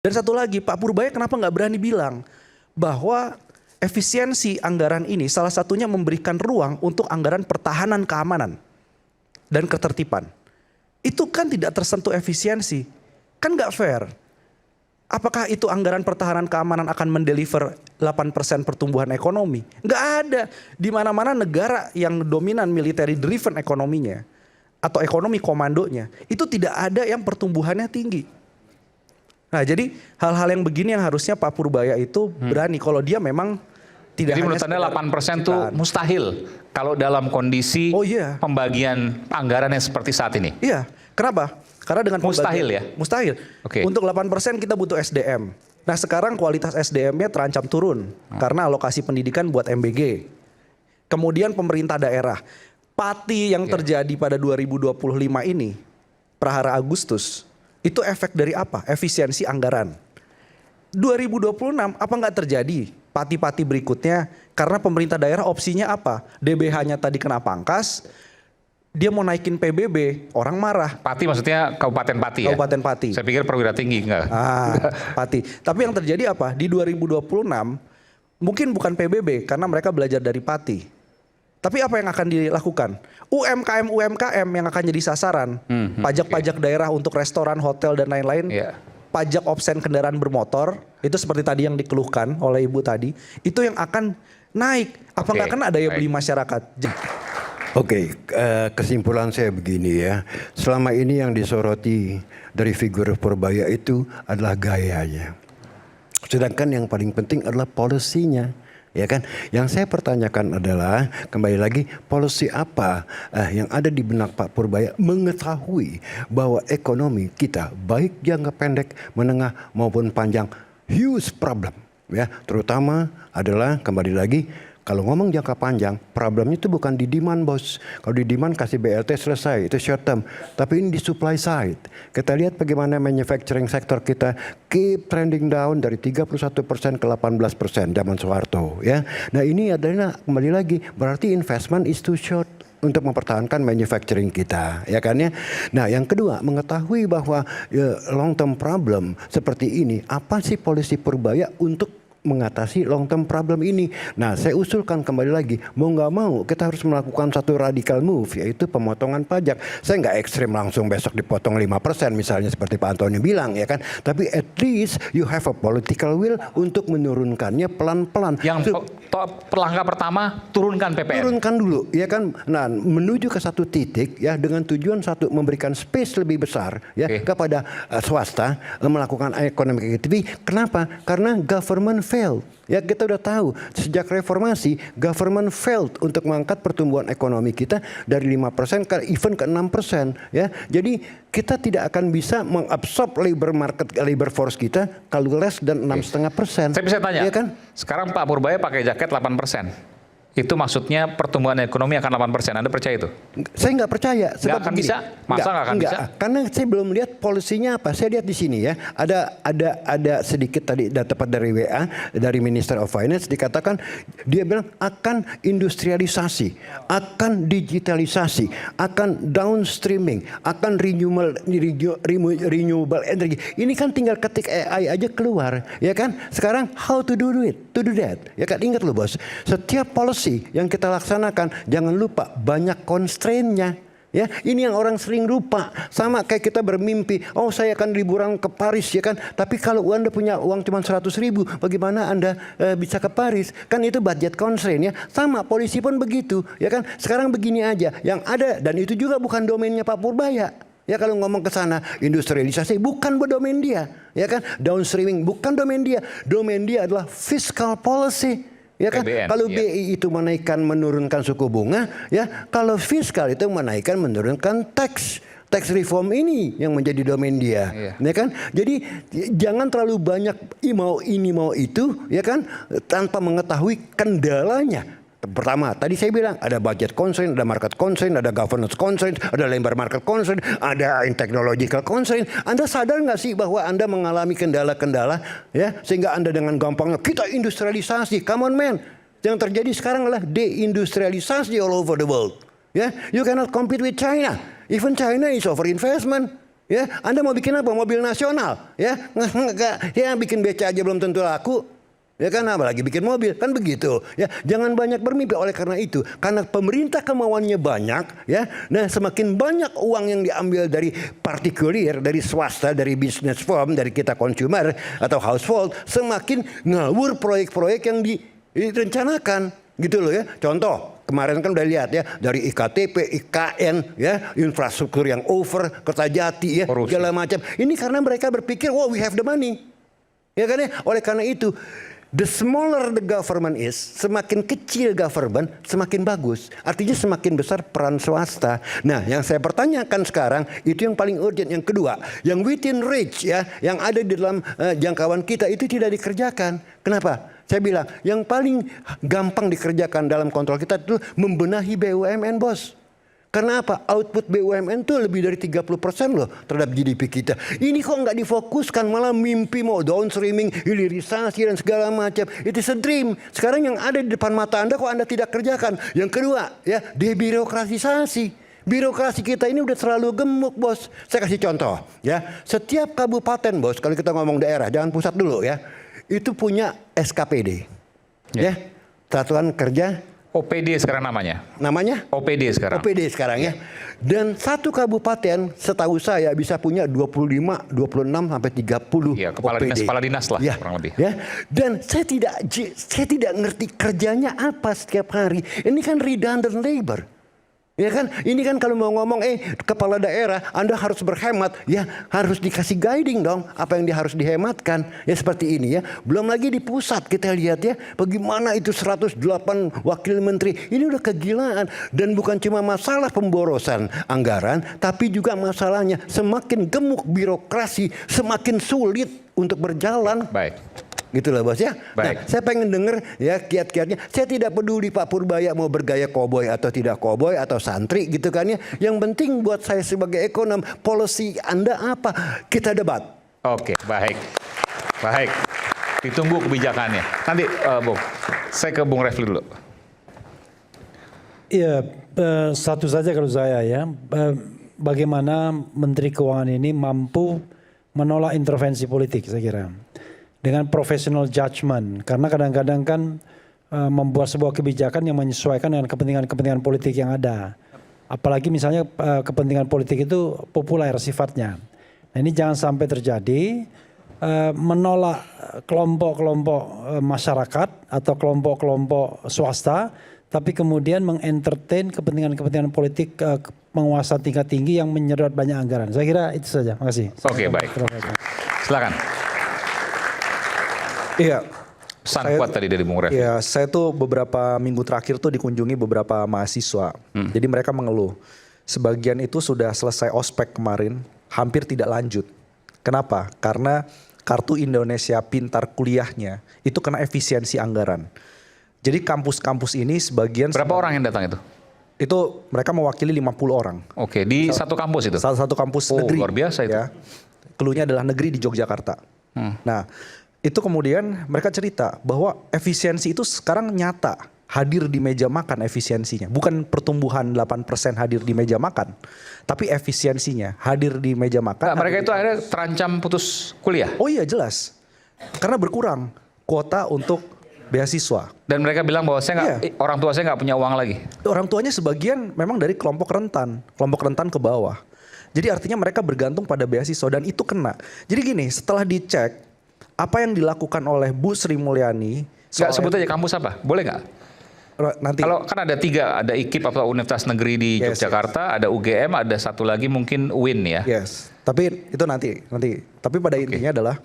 Dan satu lagi, Pak Purbaya kenapa nggak berani bilang bahwa efisiensi anggaran ini salah satunya memberikan ruang untuk anggaran pertahanan keamanan dan ketertiban. Itu kan tidak tersentuh efisiensi, kan nggak fair. Apakah itu anggaran pertahanan keamanan akan mendeliver 8% pertumbuhan ekonomi? Nggak ada. Di mana-mana negara yang dominan military driven ekonominya atau ekonomi komandonya, itu tidak ada yang pertumbuhannya tinggi. Nah, jadi hal-hal yang begini yang harusnya Pak Purbaya itu berani kalau dia memang tidak. Jadi menurut Anda 8% itu mustahil kalau dalam kondisi pembagian anggaran yang seperti saat ini? Iya, kenapa? Karena dengan mustahil ya? Mustahil. Okay. Untuk 8% kita butuh SDM. Nah, sekarang kualitas SDM-nya terancam turun karena alokasi pendidikan buat MBG. Kemudian pemerintah daerah. Pati yang terjadi pada 2025 ini, Prahara Agustus, itu efek dari apa? Efisiensi anggaran. 2026 apa nggak terjadi pati-pati berikutnya karena pemerintah daerah opsinya apa? DBH-nya tadi kena pangkas, dia mau naikin PBB, orang marah. Pati maksudnya Kabupaten Pati ya? Kabupaten Pati. Saya pikir perwira tinggi enggak? Pati. Tapi yang terjadi apa? Di 2026 mungkin bukan PBB karena mereka belajar dari Pati. Tapi apa yang akan dilakukan? UMKM yang akan jadi sasaran. Pajak-pajak daerah untuk restoran, hotel dan lain-lain. Pajak opsen kendaraan bermotor. Itu seperti tadi yang dikeluhkan oleh Ibu tadi. Itu yang akan naik. Apa nggak kena daya beli masyarakat? Oke, kesimpulan saya begini ya. Selama ini yang disoroti dari figur Purbaya itu adalah gayanya. Sedangkan yang paling penting adalah polisinya. Ya kan, yang saya pertanyakan adalah kembali lagi policy apa yang ada di benak Pak Purbaya mengetahui bahwa ekonomi kita baik jangka pendek, menengah maupun panjang huge problem ya, terutama adalah kembali lagi kalau ngomong jangka panjang, problemnya itu bukan di demand bos. Kalau di demand kasih BLT selesai, itu short term. Tapi ini di supply side. Kita lihat bagaimana manufacturing sektor kita keep trending down dari 31% ke 18% zaman Soeharto. Ya. Nah ini adalah kembali lagi berarti investment is too short untuk mempertahankan manufacturing kita, ya kan ya. Nah yang kedua mengetahui bahwa long term problem seperti ini, apa sih polisi Purbaya untuk mengatasi long term problem ini. Nah saya usulkan kembali lagi, mau nggak mau kita harus melakukan satu radical move, yaitu pemotongan pajak. Saya nggak ekstrim langsung besok dipotong 5% misalnya seperti Pak Antoni bilang ya kan, tapi at least you have a political will untuk menurunkannya pelan-pelan. Yang langkah pertama turunkan PPN. Turunkan dulu ya kan. Nah menuju ke satu titik ya dengan tujuan satu memberikan space lebih besar ya kepada swasta melakukan ekonomi activity. Kenapa? Karena government failed. Ya kita udah tahu sejak reformasi government failed untuk mengangkat pertumbuhan ekonomi kita dari 5% ke even ke 6% ya. Jadi kita tidak akan bisa mengabsorb labor force kita kalau less dan 6,5%. Saya bisa tanya. Ya kan? Sekarang Pak Purbaya pakai jaket 8%. Itu maksudnya pertumbuhan ekonomi akan 8%. Anda percaya itu? Saya nggak percaya. Nggak akan bisa? Masa nggak akan bisa? Karena saya belum lihat polisinya apa. Saya lihat di sini ya. Ada sedikit tadi tepat dari WA dari Minister of Finance dikatakan dia bilang akan industrialisasi, akan digitalisasi, akan downstreaming, akan renewable energy. Ini kan tinggal ketik AI aja keluar, ya kan? Sekarang how to do it, to do that, ya kan? Ingat loh bos, setiap policy yang kita laksanakan jangan lupa banyak constraint-nya. Ya, ini yang orang sering lupa. Sama kayak kita bermimpi, oh saya akan liburan ke Paris ya kan. Tapi kalau Anda punya uang cuma 100.000, bagaimana Anda bisa ke Paris? Kan itu budget constraint ya. Sama polisi pun begitu ya kan. Sekarang begini aja, yang ada dan itu juga bukan domainnya Pak Purbaya. Ya kalau ngomong ke sana industrialisasi bukan domain dia, ya kan. Downstreaming bukan domain dia. Domain dia adalah fiscal policy. Ya kan, PBN, kalau BI itu menaikkan menurunkan suku bunga, ya kalau fiskal itu menaikkan menurunkan tax reform ini yang menjadi domain dia, ya kan. Jadi jangan terlalu banyak mau ini mau itu, ya kan, tanpa mengetahui kendalanya. Pertama, tadi saya bilang ada budget constraint, ada market constraint, ada governance constraint, ada labor market constraint, ada technological constraint. Anda sadar nggak sih bahwa Anda mengalami kendala-kendala ya sehingga Anda dengan gampangnya kita industrialisasi. Come on man. Yang terjadi sekarang adalah deindustrialisasi all over the world. Ya, you cannot compete with China. Even China is over investment. Ya, Anda mau bikin apa? Mobil nasional, ya? Ya bikin beca aja belum tentu laku. Ya kan, apalagi bikin mobil, kan begitu. Ya, jangan banyak bermimpi. Oleh karena itu, karena pemerintah kemauannya banyak, ya, nah semakin banyak uang yang diambil dari partikulir, dari swasta, dari business firm, dari kita consumer atau household, semakin ngawur proyek-proyek yang direncanakan, gitu loh ya. Contoh. Kemarin kan udah lihat ya, dari IKTP, IKN, ya, infrastruktur yang over, Kertajati, ya, segala macam. Ini karena mereka berpikir, wow, we have the money, ya kan ya. Oleh karena itu, the smaller the government is, semakin kecil government, semakin bagus. Artinya semakin besar peran swasta. Nah, yang saya pertanyakan sekarang itu yang paling urgent. Yang kedua, yang within reach, ya, yang ada di dalam jangkauan kita itu tidak dikerjakan. Kenapa? Saya bilang, yang paling gampang dikerjakan dalam kontrol kita itu membenahi BUMN, bos. Karena apa? Output BUMN itu lebih dari 30% loh terhadap GDP kita. Ini kok nggak difokuskan, malah mimpi mau downstreaming, hilirisasi dan segala macam. Itu a dream. Sekarang yang ada di depan mata Anda kok Anda tidak kerjakan. Yang kedua, ya, debirokratisasi. Birokrasi kita ini udah terlalu gemuk, bos. Saya kasih contoh, ya. Setiap kabupaten, bos, kalau kita ngomong daerah, jangan pusat dulu, ya. Itu punya SKPD, ya, Satuan Kerja OPD sekarang namanya. Namanya? OPD sekarang. OPD sekarang, ya. Dan satu kabupaten setahu saya bisa punya 25, 26 sampai 30 ya, kepala dinas lah, ya, kurang lebih. Ya. Dan saya tidak ngerti kerjanya apa setiap hari. Ini kan redundant labor. Ya kan, ini kan kalau mau ngomong, kepala daerah, Anda harus berhemat, ya harus dikasih guiding dong, apa yang dia harus dihematkan, ya seperti ini ya. Belum lagi di pusat kita lihat ya, bagaimana itu 108 wakil menteri, ini udah kegilaan. Dan bukan cuma masalah pemborosan anggaran, tapi juga masalahnya semakin gemuk birokrasi, semakin sulit untuk berjalan. Baik. Gitulah, bos, ya. Baik. Nah, saya pengen denger ya kiat-kiatnya. Saya tidak peduli Pak Purbaya mau bergaya koboi atau tidak koboi atau santri gitu kan ya. Yang penting buat saya sebagai ekonom, policy Anda apa? Kita debat. Oke, baik. Baik. Ditunggu kebijakannya. Nanti Bung, saya ke Bung Refli dulu. Iya, satu saja kalau saya ya. Bagaimana Menteri Keuangan ini mampu menolak intervensi politik, saya kira. Dengan professional judgment, karena kadang-kadang kan membuat sebuah kebijakan yang menyesuaikan dengan kepentingan-kepentingan politik yang ada. Apalagi misalnya kepentingan politik itu populer sifatnya. Nah, ini jangan sampai terjadi menolak kelompok-kelompok masyarakat atau kelompok-kelompok swasta, tapi kemudian mengentertain kepentingan-kepentingan politik penguasa tingkat tinggi yang menyedot banyak anggaran. Saya kira itu saja. Makasih. Oke, baik. Silakan. Iya. Pesan kuat tadi dari Bung Refli. Iya, saya tuh beberapa minggu terakhir tuh dikunjungi beberapa mahasiswa. Jadi mereka mengeluh. Sebagian itu sudah selesai ospek kemarin, hampir tidak lanjut. Kenapa? Karena kartu Indonesia Pintar kuliahnya itu kena efisiensi anggaran. Jadi kampus-kampus ini sebagian... Berapa orang yang datang itu? Itu mereka mewakili 50 orang. Oke, di satu kampus itu? Salah satu kampus negeri. Luar biasa itu. Ya. Keluhnya adalah negeri di Yogyakarta. Nah, itu kemudian mereka cerita bahwa efisiensi itu sekarang nyata hadir di meja makan efisiensinya. Bukan pertumbuhan 8% hadir di meja makan, tapi efisiensinya hadir di meja makan. Nah, mereka itu akhirnya terancam putus kuliah? Oh iya, jelas. Karena berkurang kuota untuk beasiswa. Dan mereka bilang bahwa orang tua saya nggak punya uang lagi. Orang tuanya sebagian memang dari kelompok rentan ke bawah. Jadi artinya mereka bergantung pada beasiswa dan itu kena. Jadi gini, setelah dicek apa yang dilakukan oleh Bu Sri Mulyani. Nggak sebut aja kampus apa, boleh nggak? Nanti. Kalau kan ada 3, ada IKIP atau Universitas Negeri di Yogyakarta, ada UGM, ada satu lagi mungkin UIN ya. Yes, tapi itu nanti. Tapi pada intinya adalah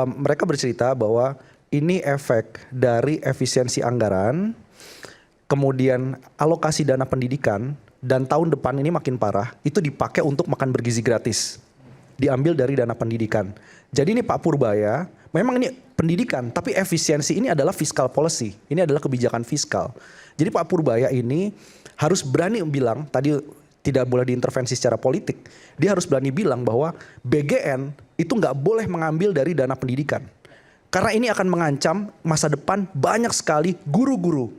mereka bercerita bahwa ini efek dari efisiensi anggaran, kemudian alokasi dana pendidikan, dan tahun depan ini makin parah, itu dipakai untuk makan bergizi gratis. Diambil dari dana pendidikan. Jadi ini Pak Purbaya, memang ini pendidikan, tapi efisiensi ini adalah fiscal policy. Ini adalah kebijakan fiskal. Jadi Pak Purbaya ini harus berani bilang, tadi tidak boleh diintervensi secara politik. Dia harus berani bilang bahwa BGN itu nggak boleh mengambil dari dana pendidikan. Karena ini akan mengancam masa depan banyak sekali guru-guru.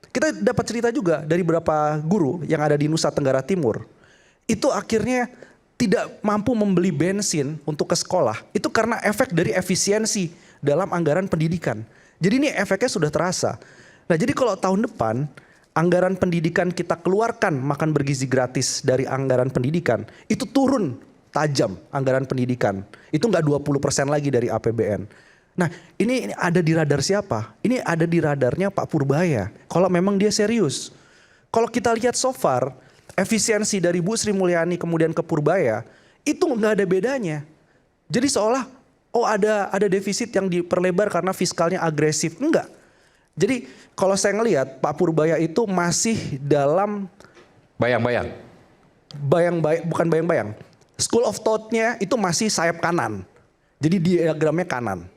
Kita dapat cerita juga dari beberapa guru yang ada di Nusa Tenggara Timur. Itu akhirnya tidak mampu membeli bensin untuk ke sekolah, itu karena efek dari efisiensi dalam anggaran pendidikan. Jadi ini efeknya sudah terasa. Nah jadi kalau tahun depan anggaran pendidikan kita keluarkan makan bergizi gratis dari anggaran pendidikan, itu turun tajam anggaran pendidikan. Itu nggak 20% lagi dari APBN. Nah ini ada di radar siapa? Ini ada di radarnya Pak Purbaya. Kalau memang dia serius. Kalau kita lihat so far, efisiensi dari Bu Sri Mulyani kemudian ke Purbaya, itu nggak ada bedanya. Jadi seolah, oh ada defisit yang diperlebar karena fiskalnya agresif. Enggak. Jadi kalau saya ngelihat Pak Purbaya itu masih dalam bayang-bayang. Bukan bayang-bayang. School of thought-nya itu masih sayap kanan. Jadi diagramnya kanan.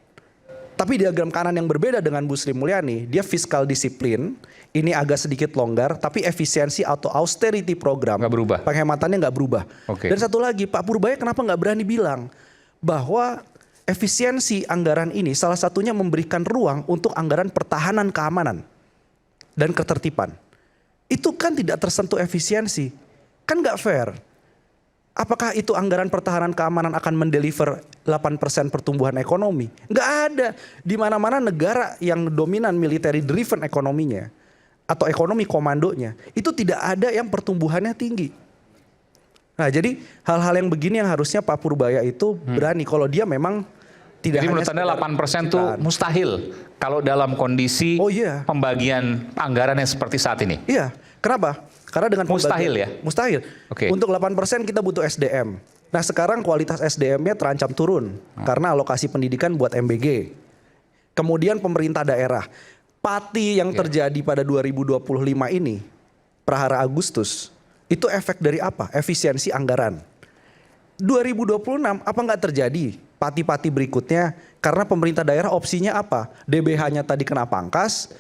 Tapi diagram kanan yang berbeda dengan Bu Sri Mulyani, dia fiskal disiplin, ini agak sedikit longgar, tapi efisiensi atau austerity program, nggak berubah. Penghematannya nggak berubah. Okay. Dan satu lagi, Pak Purbaya kenapa nggak berani bilang bahwa efisiensi anggaran ini salah satunya memberikan ruang untuk anggaran pertahanan keamanan dan ketertiban. Itu kan tidak tersentuh efisiensi. Kan nggak fair. Apakah itu anggaran pertahanan keamanan akan mendeliver 8% pertumbuhan ekonomi? Nggak ada. Di mana-mana negara yang dominan military driven ekonominya atau ekonomi komandonya, itu tidak ada yang pertumbuhannya tinggi. Nah jadi hal-hal yang begini yang harusnya Pak Purbaya itu berani. Kalau dia memang tidak. Jadi menurut Anda 8% itu mustahil kalau dalam kondisi pembagian anggaran yang seperti saat ini? Iya. Kenapa? Karena dengan mustahil ya? Mustahil. Okay. Untuk 8% kita butuh SDM. Nah sekarang kualitas SDM-nya terancam turun karena alokasi pendidikan buat MBG. Kemudian pemerintah daerah. Pati yang terjadi pada 2025 ini, Prahara Agustus, itu efek dari apa? Efisiensi anggaran. 2026 apa nggak terjadi pati-pati berikutnya karena pemerintah daerah opsinya apa? DBH-nya tadi kena pangkas.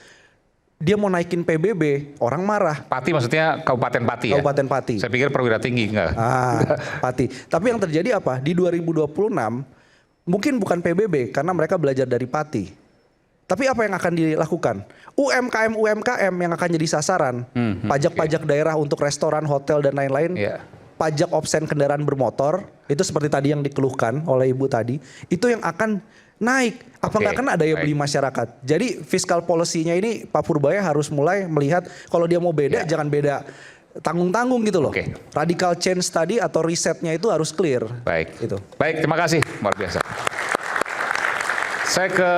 Dia mau naikin PBB, orang marah. Pati maksudnya Kabupaten Pati ya? Kabupaten Pati. Saya pikir perwira tinggi, enggak? Pati. Tapi yang terjadi apa? Di 2026, mungkin bukan PBB, karena mereka belajar dari Pati. Tapi apa yang akan dilakukan? UMKM yang akan jadi sasaran. Pajak-pajak daerah untuk restoran, hotel, dan lain-lain. Pajak obsen kendaraan bermotor, itu seperti tadi yang dikeluhkan oleh Ibu tadi. Itu yang akan naik. Apa nggak kena daya beli masyarakat? Jadi fiskal policy-nya ini Pak Purbaya harus mulai melihat kalau dia mau beda jangan beda tanggung-tanggung gitu loh. Radical change tadi atau risetnya itu harus clear. Baik. Itu. Baik, terima kasih. Luar biasa. Saya ke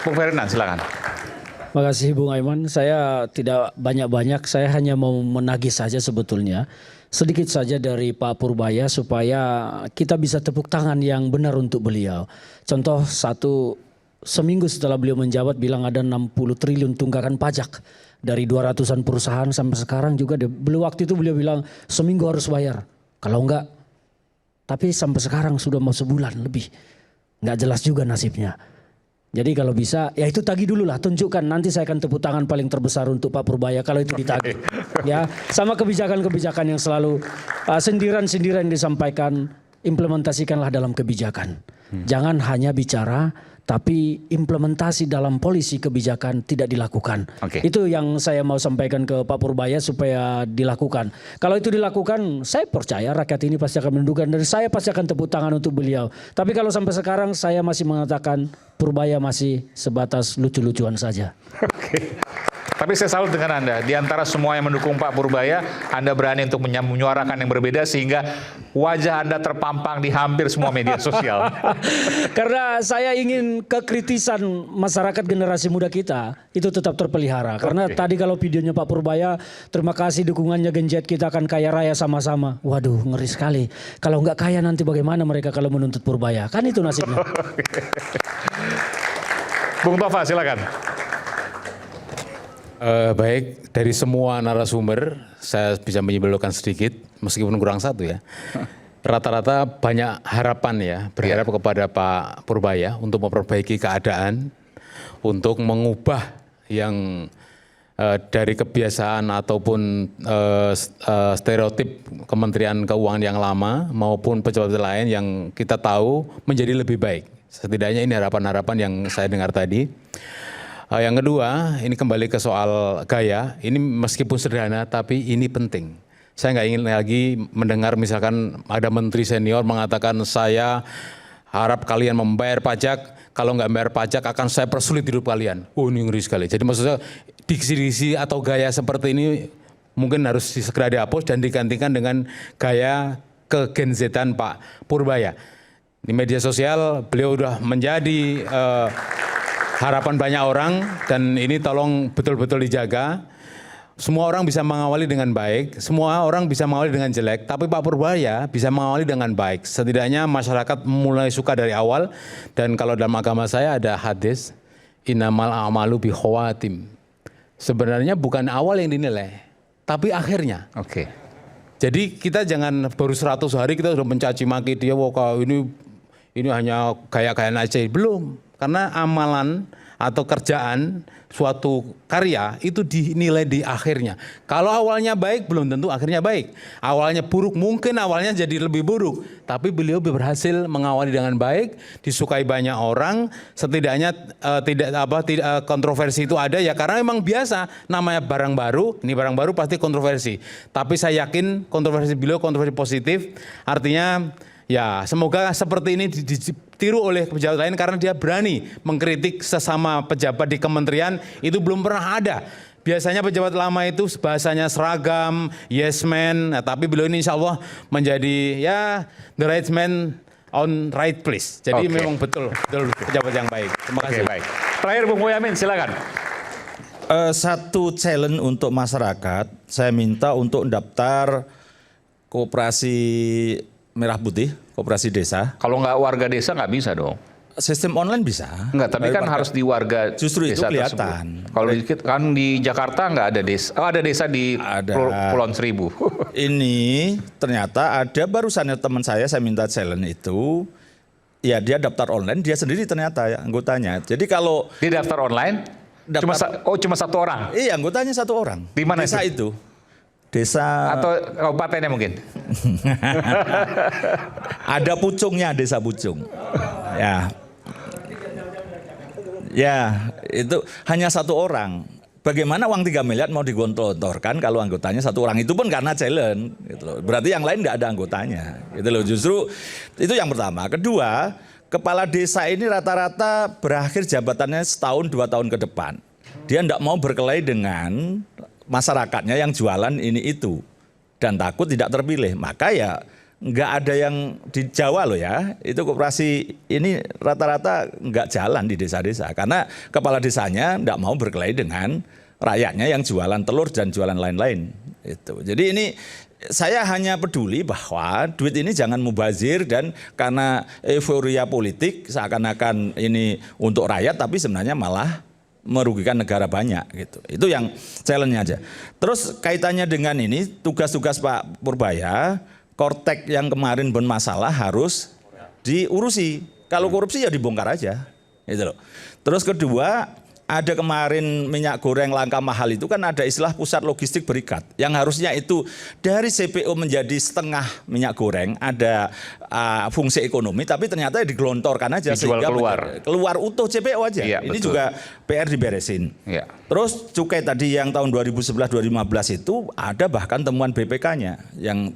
Bung Ferdinand, silakan. Terima kasih Bung Aiman. Saya tidak banyak-banyak, saya hanya mau menagih saja sebetulnya. Sedikit saja dari Pak Purbaya supaya kita bisa tepuk tangan yang benar untuk beliau. Contoh seminggu setelah beliau menjabat bilang ada 60 triliun tunggakan pajak dari 200-an perusahaan sampai sekarang juga. Waktu itu beliau bilang seminggu harus bayar. Kalau enggak, tapi sampai sekarang sudah mau sebulan lebih. Enggak jelas juga nasibnya. Jadi kalau bisa, ya itu tagih dulu lah, tunjukkan. Nanti saya akan tepuk tangan paling terbesar untuk Pak Purbaya kalau itu ditagih. Ya, sama kebijakan-kebijakan yang selalu sindiran-sindiran yang disampaikan, implementasikanlah dalam kebijakan. Jangan hanya bicara, tapi implementasi dalam polisi kebijakan tidak dilakukan. Itu yang saya mau sampaikan ke Pak Purbaya supaya dilakukan. Kalau itu dilakukan, saya percaya rakyat ini pasti akan mendudukan dan saya pasti akan tepuk tangan untuk beliau. Tapi kalau sampai sekarang saya masih mengatakan Purbaya masih sebatas lucu-lucuan saja. Tapi saya salut dengan Anda. Di antara semua yang mendukung Pak Purbaya, Anda berani untuk menyuarakan yang berbeda sehingga wajah Anda terpampang di hampir semua media sosial. Karena saya ingin kekritisan masyarakat generasi muda kita itu tetap terpelihara. Karena tadi kalau videonya Pak Purbaya, terima kasih dukungannya Gen Z, kita akan kaya raya sama-sama. Waduh, ngeri sekali. Kalau nggak kaya nanti bagaimana mereka kalau menuntut Purbaya? Kan itu nasibnya. Bung Tova, silakan. Baik, dari semua narasumber saya bisa menyimpulkan sedikit, meskipun kurang satu ya. Rata-rata banyak harapan ya, berharap kepada Pak Purbaya untuk memperbaiki keadaan, untuk mengubah yang dari kebiasaan ataupun stereotip Kementerian Keuangan yang lama maupun pejabat lain yang kita tahu menjadi lebih baik. Setidaknya ini harapan-harapan yang saya dengar tadi. Yang kedua, ini kembali ke soal gaya. Ini meskipun sederhana, tapi ini penting. Saya nggak ingin lagi mendengar misalkan ada menteri senior mengatakan saya harap kalian membayar pajak, kalau nggak membayar pajak akan saya persulit hidup kalian. Oh, ini ngeri sekali. Jadi maksudnya diksi-diksi atau gaya seperti ini mungkin harus segera dihapus dan digantikan dengan gaya kegenzetan Pak Purbaya. Di media sosial beliau sudah menjadi harapan banyak orang dan ini tolong betul-betul dijaga. Semua orang bisa mengawali dengan baik, semua orang bisa mengawali dengan jelek, tapi Pak Purbaya bisa mengawali dengan baik. Setidaknya masyarakat mulai suka dari awal, dan kalau dalam agama saya ada hadis, innamal a'malu bikhawatim. Sebenarnya bukan awal yang dinilai, tapi akhirnya. Oke. Jadi kita jangan baru 100 hari kita sudah mencaci maki dia, wah ini hanya gaya-gayaan aja. Belum, karena amalan atau kerjaan suatu karya itu dinilai di akhirnya. Kalau awalnya baik belum tentu akhirnya baik. Awalnya buruk mungkin awalnya jadi lebih buruk. Tapi beliau berhasil mengawali dengan baik, disukai banyak orang. Setidaknya tidak kontroversi itu ada ya karena memang biasa namanya barang baru. Ini barang baru pasti kontroversi. Tapi saya yakin kontroversi beliau kontroversi positif. Artinya ya semoga seperti ini ditiru oleh pejabat lain karena dia berani mengkritik sesama pejabat di kementerian, itu belum pernah ada. Biasanya pejabat lama itu bahasanya seragam, yes man, nah, tapi beliau ini insya Allah menjadi ya the right man on right place. Jadi memang betul pejabat yang baik. Terima kasih. Baik. Terakhir Bung Boyamin silakan. Satu challenge untuk masyarakat, saya minta untuk daftar koperasi Merah Putih, koperasi desa. Kalau nggak warga desa nggak bisa dong. Sistem online bisa. Enggak, tapi kan harus di warga justru desa itu kelihatan. Kalau kan di Jakarta nggak ada desa. Oh, ada desa di Pulauan Seribu. Ini ternyata ada barusannya teman saya minta challenge itu. Ya dia daftar online, dia sendiri ternyata ya, anggotanya. Jadi kalau di daftar online cuma satu orang. Iya, anggotanya satu orang. Di mana desa itu? Desa atau kabupatennya mungkin. Ada Pucungnya, desa Pucung. Ya. Ya, itu hanya satu orang. Bagaimana uang 3 miliar mau digontor-gontorkan kalau anggotanya satu orang, itu pun karena challenge gitu loh. Berarti yang lain enggak ada anggotanya. Gitu loh. Justru itu yang pertama. Kedua, kepala desa ini rata-rata berakhir jabatannya setahun 2 tahun ke depan. Dia enggak mau berkelahi dengan masyarakatnya yang jualan ini itu dan takut tidak terpilih, maka ya nggak ada yang di Jawa loh ya, itu koperasi ini rata-rata nggak jalan di desa-desa karena kepala desanya nggak mau berkelahi dengan rakyatnya yang jualan telur dan jualan lain-lain itu. Jadi ini saya hanya peduli bahwa duit ini jangan mubazir dan karena euforia politik seakan-akan ini untuk rakyat tapi sebenarnya malah merugikan negara banyak gitu. Itu yang challenge-nya aja. Terus kaitannya dengan ini tugas-tugas Pak Purbaya, Kortek yang kemarin bermasalah harus diurusi. Kalau korupsi ya dibongkar aja. Gitu loh. Terus kedua, ada kemarin minyak goreng langka mahal itu kan ada istilah pusat logistik berikat. Yang harusnya itu dari CPO menjadi setengah minyak goreng, ada fungsi ekonomi, tapi ternyata digelontorkan aja. Dijual sehingga keluar utuh CPO aja. Iya, ini betul. juga PR diberesin. Iya. Terus cukai tadi yang tahun 2011-2015 itu ada bahkan temuan BPK-nya yang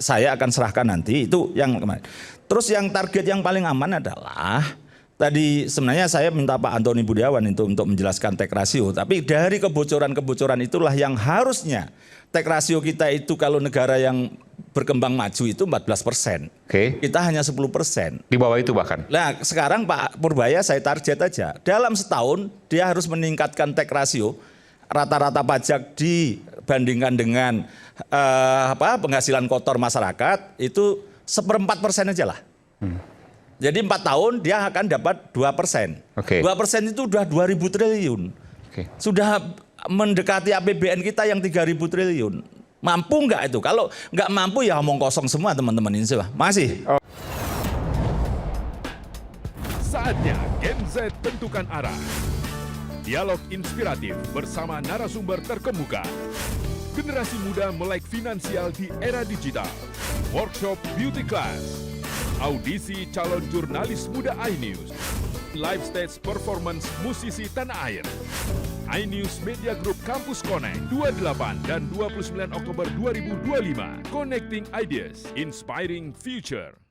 saya akan serahkan nanti, itu yang kemarin. Terus yang target yang paling aman adalah tadi sebenarnya saya minta Pak Antoni Budiawan itu untuk menjelaskan tax ratio, tapi dari kebocoran-kebocoran itulah yang harusnya tax ratio kita itu kalau negara yang berkembang maju itu 14%. Oke. Kita hanya 10%. Di bawah itu bahkan. Nah sekarang Pak Purbaya saya target aja, dalam setahun dia harus meningkatkan tax ratio, rata-rata pajak dibandingkan dengan penghasilan kotor masyarakat itu 1/4% aja lah. Jadi 4 tahun dia akan dapat 2%. Oke. 2% itu udah 2.000 triliun. Oke. Sudah mendekati APBN kita yang 3.000 triliun. Mampu nggak itu? Kalau nggak mampu ya omong kosong semua teman-teman ini. Masih. Saatnya Gen Z tentukan arah. Dialog inspiratif bersama narasumber terkemuka. Generasi muda melek finansial di era digital. Workshop beauty class. Audisi calon jurnalis muda iNews. Live stage performance musisi tanah air. iNews Media Group Campus Connect 28 dan 29 Oktober 2025. Connecting Ideas, Inspiring Future.